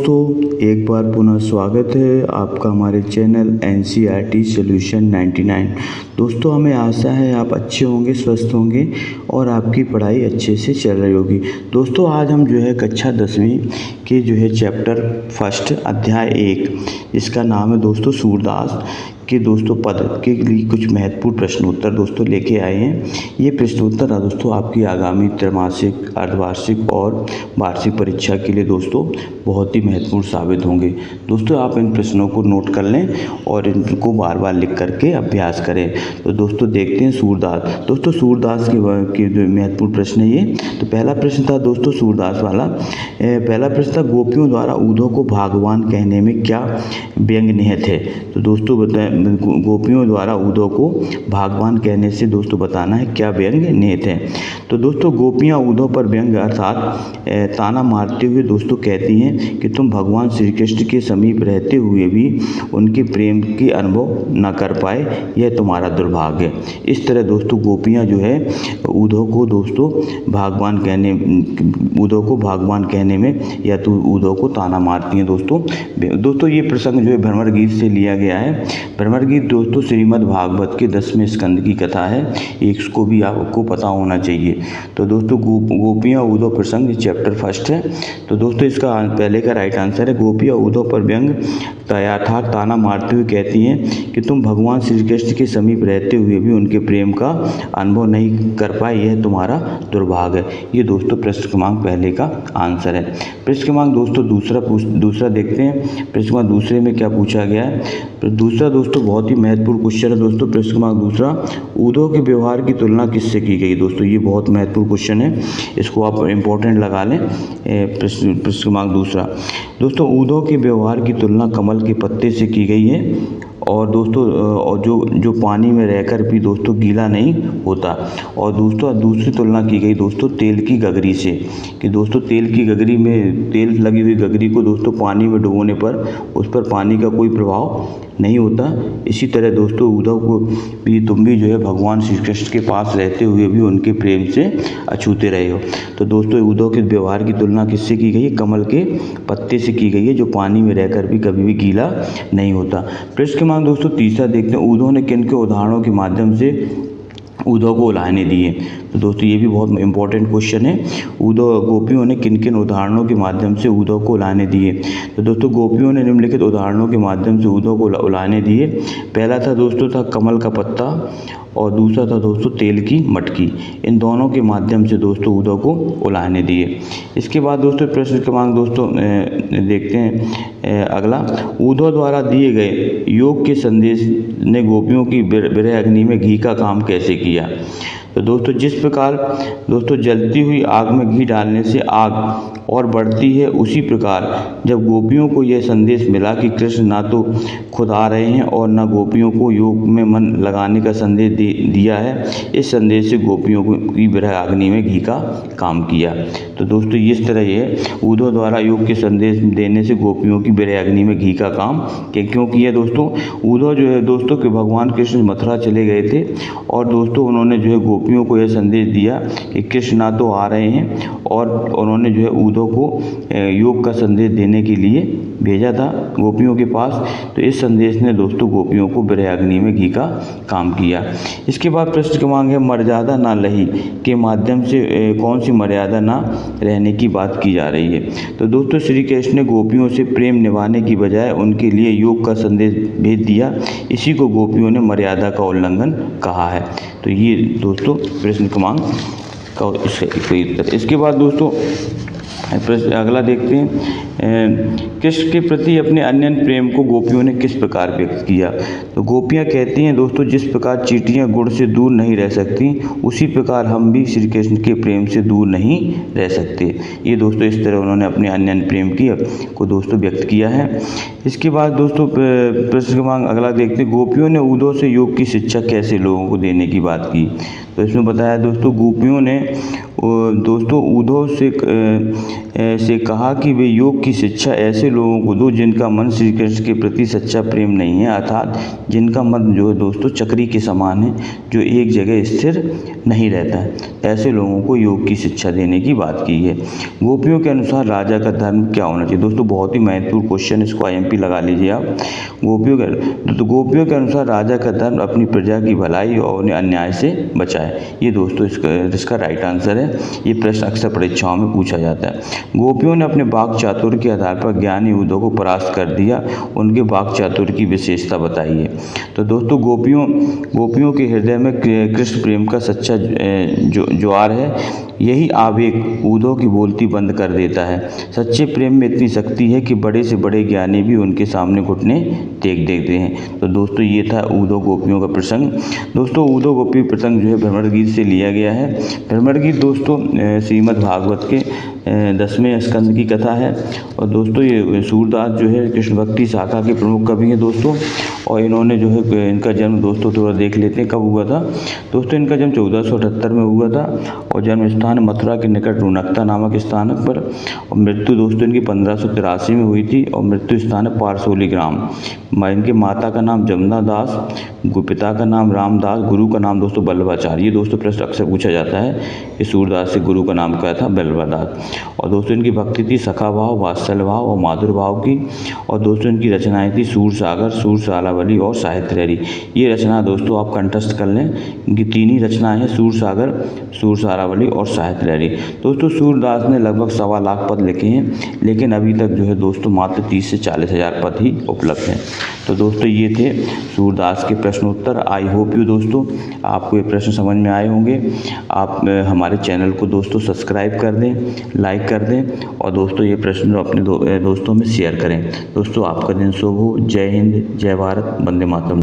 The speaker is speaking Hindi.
दोस्तों, एक बार पुनः स्वागत है आपका हमारे चैनल NCERT सॉल्यूशन 99। दोस्तों, हमें आशा है आप अच्छे होंगे, स्वस्थ होंगे और आपकी पढ़ाई अच्छे से चल रही होगी। दोस्तों, आज हम कक्षा 10वीं के चैप्टर फर्स्ट अध्याय 1 इसका नाम है दोस्तों सूरदास के पद के लिए कुछ महत्वपूर्ण प्रश्न उत्तर दोस्तों लेके आए हैं। ये प्रश्न उत्तर दोस्तों आपकी आगामी त्रैमासिक, अर्धवार्षिक और वार्षिक परीक्षा के लिए दोस्तों बहुत ही महत्वपूर्ण साबित होंगे। दोस्तों, आप इन प्रश्नों को नोट कर लें और इनको बार बार लिख करके अभ्यास करें। तो दोस्तों देखते हैं सूरदास। दोस्तों, सूरदास के जो महत्वपूर्ण प्रश्न है ये। तो पहला प्रश्न था दोस्तों सूरदास वाला। पहला प्रश्न था गोपियों द्वारा ऊधों को भगवान कहने में क्या व्यंग्य निहित है। तो दोस्तों बताएं, गोपियों द्वारा ऊधों को भगवान कहने से दोस्तों बताना है क्या व्यंग्य निहित है। तो दोस्तों गोपियाँ ऊधों पर व्यंग्य अर्थात ताना मारते हुए दोस्तों कहती हैं कि तुम भगवान श्री कृष्ण के समीप रहते हुए भी उनके प्रेम के अनुभव न कर पाए, यह तुम्हारा दुर्भाग्य है। इस तरह दोस्तों गोपियाँ ऊधों को दोस्तों भगवान कहने में या तो ऊधों को ताना मारती हैं। दोस्तों ये प्रसंग भ्रमर गीत से लिया गया है। भ्रमर गीत दोस्तों श्रीमद् भागवत के 10वें स्कंद की कथा है। इसको भी आपको पता होना चाहिए। तो दोस्तों गोपियाँ ऊधों प्रसंग चैप्टर फर्स्ट है। तो दोस्तों इसका पहले का राइट आंसर है गोपियाँ ऊधों पर व्यंग्य यथार्थ ताना मारते हुए कहती हैं कि तुम भगवान श्री कृष्ण के समीप रहते हुए भी उनके प्रेम का अनुभव नहीं कर पाए, यह तुम्हारा दुर्भाग्य है। ये दोस्तों प्रश्न क्रमांक पहले का आंसर है। प्रश्न क्रमांक दोस्तों दूसरा देखते हैं। प्रश्न क्रमांक दूसरे में क्या पूछा गया है। तो दूसरा दोस्तों बहुत ही महत्वपूर्ण क्वेश्चन है दोस्तों। प्रश्न क्रमांक दूसरा, ऊधों के व्यवहार की तुलना किससे की गई। दोस्तों ये बहुत महत्वपूर्ण क्वेश्चन है, इसको आप इम्पोर्टेंट लगा लें। प्रश्न क्रमांक दूसरा दोस्तों, ऊधों के व्यवहार की तुलना कमल के पत्ते से की गई है और दोस्तों जो पानी में रहकर भी दोस्तों गीला नहीं होता। और दोस्तों दूसरी तुलना की गई दोस्तों तेल की गगरी से, कि दोस्तों तेल की गगरी में तेल लगी हुई गगरी को दोस्तों पानी में डुबोने पर उस पर पानी का कोई प्रभाव नहीं होता। इसी तरह दोस्तों ऊधों को भी तुम भी भगवान श्री कृष्ण के पास रहते हुए भी उनके प्रेम से अछूते रहे हो। तो दोस्तों ऊधों के व्यवहार की तुलना किससे की गई है। कमल के पत्ते से की गई है जो पानी में रहकर भी कभी भी गीला नहीं होता। प्रश्न क्रमांक दोस्तों तीसरा देखते हैं, ऊधों ने किन के उदाहरणों के माध्यम से ऊधों को उलाहने दिए। तो दोस्तों ये भी बहुत इंपॉर्टेंट क्वेश्चन है। गोपियों ने किन किन उदाहरणों के माध्यम से ऊधों को उलाहने दिए। तो दोस्तों गोपियों ने निम्नलिखित उदाहरणों के माध्यम से ऊधों को उलाहने दिए। पहला था दोस्तों कमल का पत्ता और दूसरा था दोस्तों तेल की मटकी। इन दोनों के माध्यम से दोस्तों ऊधों को उलाहने दिए। इसके बाद दोस्तों प्रश्न क्रमांक दोस्तों देखते हैं अगला, ऊधों द्वारा दिए गए योग के संदेश ने गोपियों की विरह अग्नि में घी का काम कैसे किया। तो दोस्तों जिस प्रकार दोस्तों जलती हुई आग में घी डालने से आग और बढ़ती है, उसी प्रकार जब गोपियों को यह संदेश मिला कि कृष्ण ना तो खुद आ रहे हैं और न गोपियों को योग में मन लगाने का संदेश दिया है, इस संदेश से गोपियों की विरह अग्नि में घी का काम किया। तो दोस्तों इस तरह ये ऊधों द्वारा योग के संदेश देने से गोपियों की विरह अग्नि में घी का काम क्यों किया। दोस्तों ऊधों दोस्तों कि भगवान कृष्ण मथुरा चले गए थे और दोस्तों उन्होंने गोपियों को यह संदेश दिया कि कृष्ण ना तो आ रहे हैं और उन्होंने ऊधों को योग का संदेश देने के लिए भेजा था गोपियों के पास। तो इस संदेश ने दोस्तों गोपियों को विरह अग्नि में घी का काम किया। इसके बाद प्रश्न क्रमांक है, मर्यादा ना रही के माध्यम से कौन सी मर्यादा ना रहने की बात की जा रही है। तो दोस्तों श्री कृष्ण ने गोपियों से प्रेम निभाने की बजाय उनके लिए योग का संदेश भेज दिया, इसी को गोपियों ने मर्यादा का उल्लंघन कहा है। तो ये दोस्तों प्रश्न क्रमांक का उत्तर। इसके बाद दोस्तों अगला देखते हैं, कृष्ण के प्रति अपने अनन्य प्रेम को गोपियों ने किस प्रकार व्यक्त किया। तो गोपियाँ कहती हैं दोस्तों जिस प्रकार चींटियाँ गुड़ से दूर नहीं रह सकती, उसी प्रकार हम भी श्री कृष्ण के प्रेम से दूर नहीं रह सकते। ये दोस्तों इस तरह उन्होंने अपने अनन्य प्रेम को दोस्तों व्यक्त किया है। इसके बाद दोस्तों प्रश्न क्रमांक अगला देखते हैं, गोपियों ने ऊधों से योग की शिक्षा कैसे लोगों को देने की बात की। तो इसमें बताया दोस्तों गोपियों ने दोस्तों ऊधों से से कहा कि वे योग की शिक्षा ऐसे लोगों को दो जिनका मन श्री कृष्ण के प्रति सच्चा प्रेम नहीं है, अर्थात जिनका मन जो है दोस्तों चक्री के समान है, जो एक जगह स्थिर नहीं रहता है, ऐसे लोगों को योग की शिक्षा देने की बात की है। गोपियों के अनुसार राजा का धर्म क्या होना चाहिए? दोस्तों बहुत ही महत्वपूर्ण क्वेश्चन, इसको IMP लगा लीजिए आप। गोपियों के अनुसार राजा का धर्म अपनी प्रजा की भलाई और उन्हें अन्याय से बचाए। ये दोस्तों इसका राइट आंसर है। ये प्रश्न अक्सर परीक्षाओं में पूछा जाता है। गोपियों ने अपने वाक् चातुर्य के आधार पर ज्ञानी उद्धव को परास्त कर दिया। उनके वाक् चातुर्य की विशेषता बताइए। तो दोस्तों गोपियों के हृदय में कृष्ण प्रेम का सच्चा ज्वार है। यही आवेग उद्धव की बोलती बंद कर देता है। सच्चे प्रेम में इतनी शक्ति है कि बड़े से बड़े ज्ञानी भी उनके सामने घुटने टेक देते हैं। तो दोस्तों ये था उद्धव गोपियों का प्रसंग। दोस्तों उद्धव गोपी प्रसंग जो है भ्रमर गीत से लिया गया है। भ्रमर गीत दोस्तों श्रीमद् भागवत के 10वें स्कंद की कथा है। और दोस्तों ये सूरदास जो है कृष्ण भक्ति शाखा के प्रमुख कवि हैं दोस्तों। और इन्होंने जो है इनका जन्म दोस्तों थोड़ा देख लेते हैं कब हुआ था। दोस्तों इनका जन्म 1478 में हुआ था और जन्म स्थान मथुरा के निकट रुनकता नामक स्थान पर। और मृत्यु दोस्तों इनकी 1583 में हुई थी और मृत्यु स्थान है पारसोली ग्राम। इनके माता का नाम जमुना दास, पिता का नाम रामदास, गुरु का नाम दोस्तों बल्लभाचार्य। ये दोस्तों प्रश्न अक्सर पूछा जाता है कि सूरदास से गुरु का नाम क्या था? बल्लभादास। और दोस्तों इनकी भक्ति थी सखा भाव, वात्सल्य भाव और माधुर भाव की। और दोस्तों इनकी रचनाएं थी सूर सागर, सूर सालावली और साहित्य लहरी। ये रचना दोस्तों आप कंठस्थ कर लें। इनकी 3 ही रचनाएं हैं, सूर सागर, सूर सारावली और साहित्य लहरी। दोस्तों सूरदास ने लगभग 1.25 लाख पद लिखे हैं, लेकिन अभी तक जो है दोस्तों मात्र 30 से 40 हज़ार पद ही उपलब्ध हैं। तो दोस्तों ये थे सूरदास के प्रश्नोत्तर। आई होप यू दोस्तों आपको ये प्रश्न समझ में आए होंगे। आप हमारे चैनल को दोस्तों सब्सक्राइब कर दें, लाइक कर दें और दोस्तों ये प्रश्न अपने दोस्तों में शेयर करें। दोस्तों आपका दिन शुभ हो। जय हिंद, जय भारत, वंदे मातरम।